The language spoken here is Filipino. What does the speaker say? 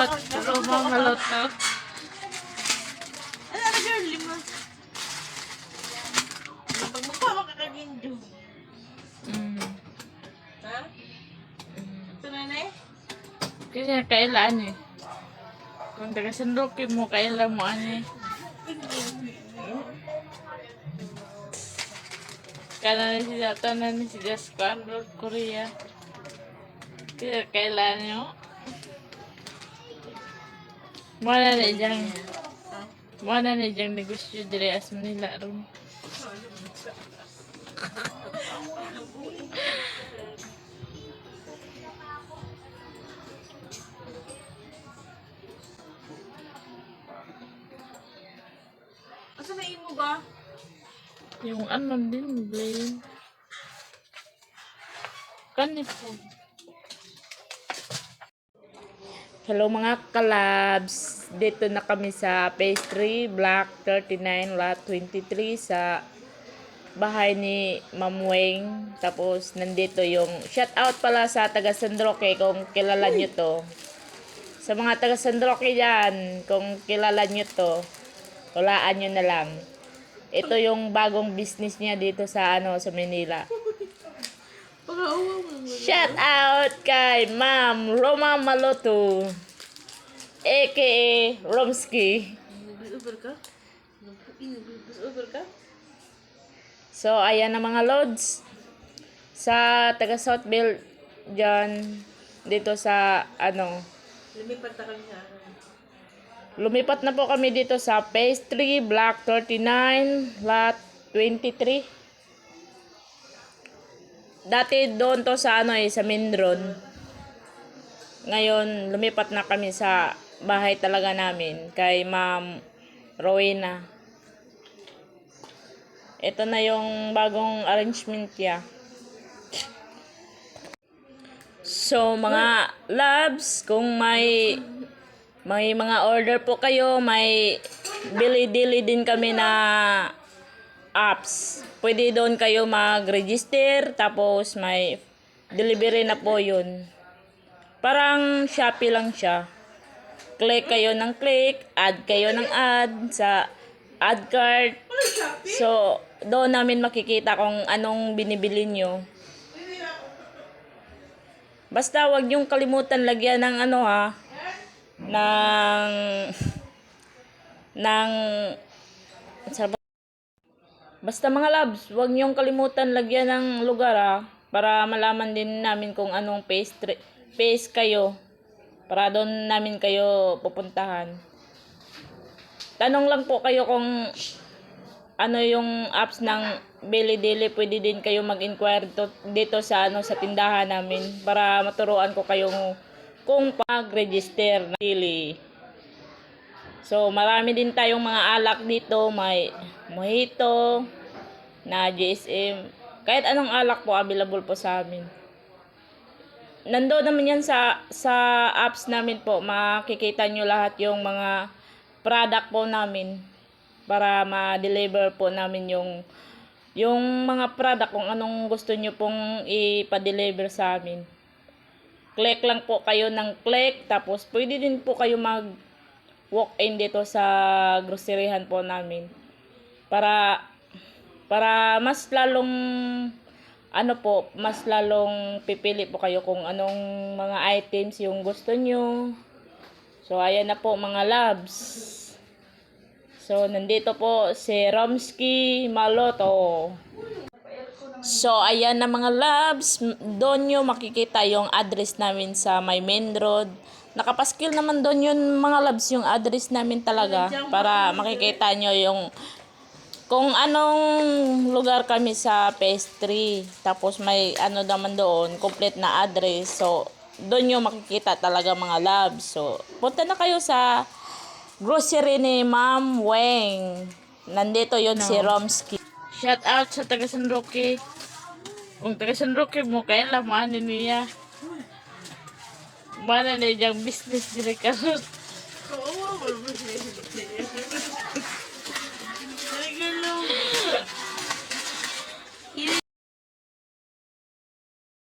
out, Roma Maloto. Ano na girl, lima. Pag magpawa ka kagindo. Ha? Ito na na eh? Kasi kailan eh. Kung taga-sandoki mo, kailan mo ano eh. Kanan si Jatan ni si Jaskan, North Korea. Kasi kailan nyo. Mana na diyang negosyo dire as Manila ron. Asa na imo ba? Yung ano din, Blaine. Kanito. Hello mga kalabs. Dito na kami sa Phase 3, Block 39, Lot 23 sa bahay ni Ma'am Weng. Tapos nandito yung shout out pala sa taga San Roque kung kilala nyo to. Sa mga taga San Roque dyan, kung kilala nyo to, walaan nyo na lang. Ito yung bagong business niya dito sa sa Manila. Shout out kay Ma'am Roma Maloto, aka Romski. Nag-uber ka? Nag-uber ka? So, ayan na mga lods. Sa taga Southville dyan, dito sa Lumipat na kami sa lumipat na po kami dito sa Phase 3, Block 39, Lot 23. Dati doon to sa sa Mindron. Ngayon, lumipat na kami sa bahay talaga namin kay Ma'am Rowena. Ito na yung bagong arrangement niya. So, mga loves, kung may mga order po kayo, may bili-dili din kami na apps. Pwede doon kayo mag-register, tapos may delivery na po yun. Parang Shopee lang siya. Click kayo ng click, add kayo ng add sa add card. So, doon namin makikita kung anong binibili nyo. Basta wag yung kalimutan lagyan ng basta mga loves, wag niyong kalimutan lagyan ng lugar para malaman din namin kung anong phase kayo. Para doon namin kayo pupuntahan. Tanong lang po kayo kung ano yung apps ng Billy-Dili, pwede din kayo mag-inquire dito sa sa tindahan namin para maturuan ko kayo kung pag-register na Dili. So, marami din tayong mga alak dito. May mojito, na GSM. Kahit anong alak po, available po sa amin. Nandoon naman yan sa apps namin po. Makikita nyo lahat yung mga product po namin para ma-deliver po namin yung mga product kung anong gusto nyo pong ipa-deliver sa amin. Click lang po kayo ng click. Tapos, pwede din po kayo walk-in dito sa groceryhan po namin. Para mas lalong mas lalong pipili po kayo kung anong mga items yung gusto nyo. So, ayan na po mga loves. So, nandito po si Romski Maloto. So, ayan na mga loves. Doon nyo makikita yung address namin sa may main road. Nakapaskil naman doon yun mga loves, yung address namin talaga. Para makikita nyo yung kung anong lugar kami sa Phase 3. Tapos may naman doon, complete na address. So, doon nyo makikita talaga mga loves. So, punta na kayo sa grocery ni Ma'am Weng. Nandito yun si Romski. Shout out sa taga San Roque. Kung taga San Roque mo, kailan mo niya. Mana na yung business dire karon.